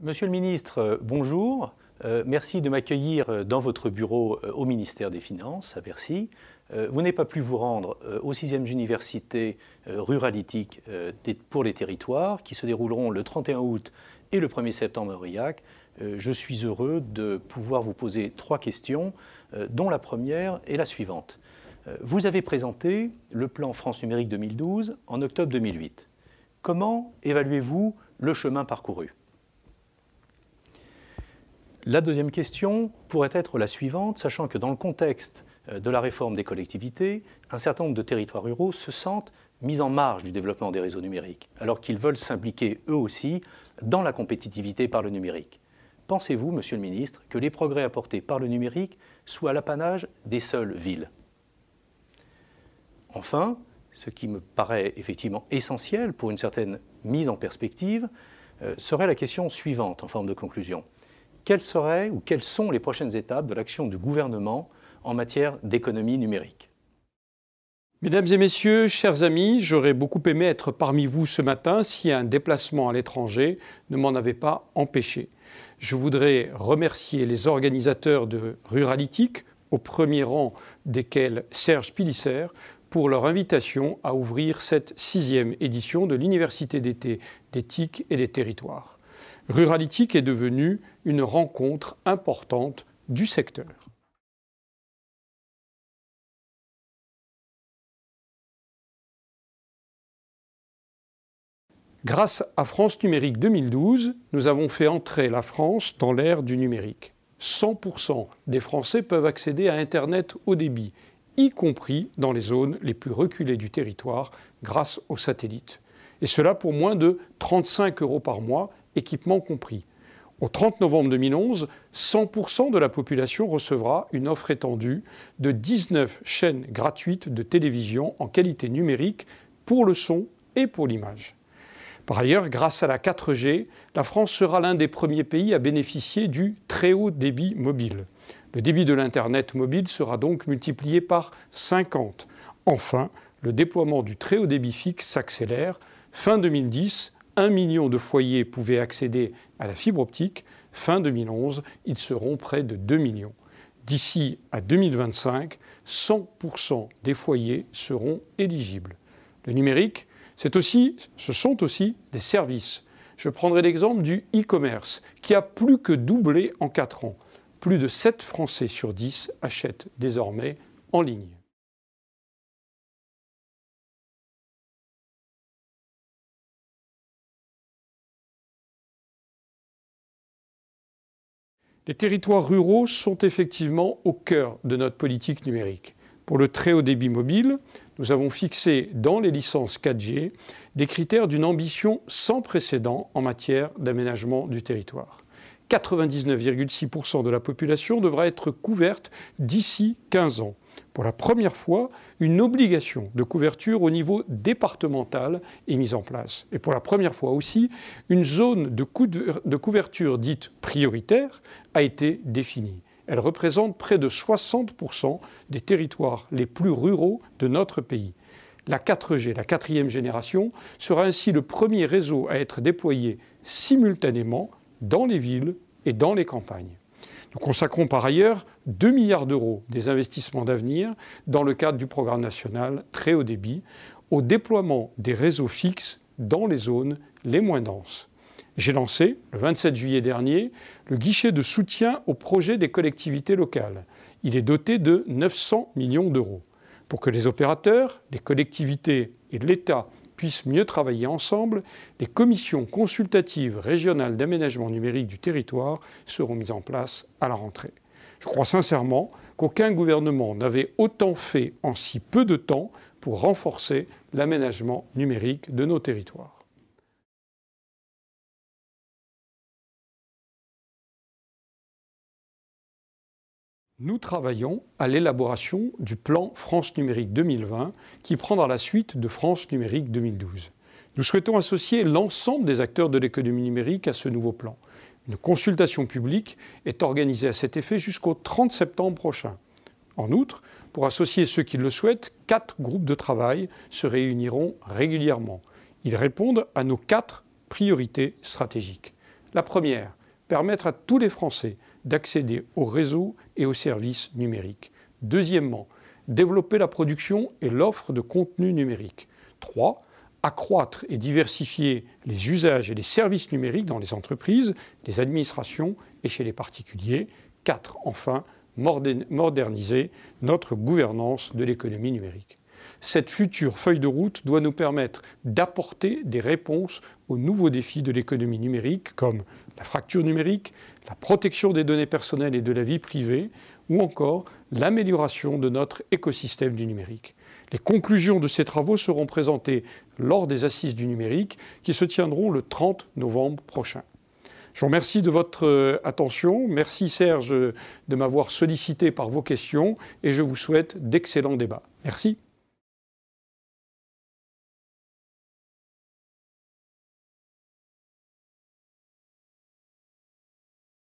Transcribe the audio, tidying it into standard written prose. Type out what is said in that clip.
Monsieur le ministre, bonjour. Merci de m'accueillir dans votre bureau au ministère des Finances, à Bercy. Vous n'avez pas pu vous rendre aux 6e universités ruralistiques pour les territoires qui se dérouleront le 31 août et le 1er septembre à Aurillac. Je suis heureux de pouvoir vous poser 3 questions, dont la première est la suivante. Vous avez présenté le plan France Numérique 2012 en octobre 2008. Comment évaluez-vous le chemin parcouru ? La deuxième question pourrait être la suivante, sachant que dans le contexte de la réforme des collectivités, un certain nombre de territoires ruraux se sentent mis en marge du développement des réseaux numériques, alors qu'ils veulent s'impliquer eux aussi dans la compétitivité par le numérique. Pensez-vous, Monsieur le Ministre, que les progrès apportés par le numérique soient l'apanage des seules villes ? Enfin, ce qui me paraît effectivement essentiel pour une certaine mise en perspective, serait la question suivante en forme de conclusion. Quelles seraient ou quelles sont les prochaines étapes de l'action du gouvernement en matière d'économie numérique ? Mesdames et messieurs, chers amis, j'aurais beaucoup aimé être parmi vous ce matin si un déplacement à l'étranger ne m'en avait pas empêché. Je voudrais remercier les organisateurs de Ruralitik, au premier rang desquels Serge Pilisser, pour leur invitation à ouvrir cette 6e édition de l'Université d'été des TIC et des territoires. Ruralitik est devenue une rencontre importante du secteur. Grâce à France Numérique 2012, nous avons fait entrer la France dans l'ère du numérique. 100% des Français peuvent accéder à Internet haut débit, y compris dans les zones les plus reculées du territoire grâce aux satellites. Et cela pour moins de 35 € par mois, équipement compris. Au 30 novembre 2011, 100% de la population recevra une offre étendue de 19 chaînes gratuites de télévision en qualité numérique pour le son et pour l'image. Par ailleurs, grâce à la 4G, la France sera l'un des premiers pays à bénéficier du très haut débit mobile. Le débit de l'Internet mobile sera donc multiplié par 50. Enfin, le déploiement du très haut débit fixe s'accélère. Fin 2010, 1 million de foyers pouvaient accéder à la fibre optique. Fin 2011, ils seront près de 2 millions. D'ici à 2025, 100% des foyers seront éligibles. Le numérique, ce sont aussi des services. Je prendrai l'exemple du e-commerce, qui a plus que doublé en 4 ans. Plus de 7 Français sur 10 achètent désormais en ligne. Les territoires ruraux sont effectivement au cœur de notre politique numérique. Pour le très haut débit mobile, nous avons fixé dans les licences 4G des critères d'une ambition sans précédent en matière d'aménagement du territoire. 99,6% de la population devra être couverte d'ici 15 ans. Pour la première fois, une obligation de couverture au niveau départemental est mise en place. Et pour la première fois aussi, une zone de couverture dite prioritaire a été définie. Elle représente près de 60% des territoires les plus ruraux de notre pays. La 4G, la 4e génération, sera ainsi le premier réseau à être déployé simultanément dans les villes et dans les campagnes. Nous consacrons par ailleurs 2 milliards d'euros des investissements d'avenir dans le cadre du programme national très haut débit au déploiement des réseaux fixes dans les zones les moins denses. J'ai lancé, le 27 juillet dernier, le guichet de soutien aux projets des collectivités locales. Il est doté de 900 millions d'euros. Pour que les opérateurs, les collectivités et l'État puissent mieux travailler ensemble, les commissions consultatives régionales d'aménagement numérique du territoire seront mises en place à la rentrée. Je crois sincèrement qu'aucun gouvernement n'avait autant fait en si peu de temps pour renforcer l'aménagement numérique de nos territoires. Nous travaillons à l'élaboration du plan France Numérique 2020 qui prendra la suite de France Numérique 2012. Nous souhaitons associer l'ensemble des acteurs de l'économie numérique à ce nouveau plan. Une consultation publique est organisée à cet effet jusqu'au 30 septembre prochain. En outre, pour associer ceux qui le souhaitent, 4 groupes de travail se réuniront régulièrement. Ils répondent à nos 4 priorités stratégiques. La première, permettre à tous les Français d'accéder aux réseaux et aux services numériques. Deuxièmement, développer la production et l'offre de contenu numérique. 3. Accroître et diversifier les usages et les services numériques dans les entreprises, les administrations et chez les particuliers. 4. Enfin, moderniser notre gouvernance de l'économie numérique. Cette future feuille de route doit nous permettre d'apporter des réponses aux nouveaux défis de l'économie numérique, comme la fracture numérique, la protection des données personnelles et de la vie privée, ou encore l'amélioration de notre écosystème du numérique. Les conclusions de ces travaux seront présentées lors des Assises du numérique qui se tiendront le 30 novembre prochain. Je vous remercie de votre attention. Merci Serge de m'avoir sollicité par vos questions et je vous souhaite d'excellents débats. Merci.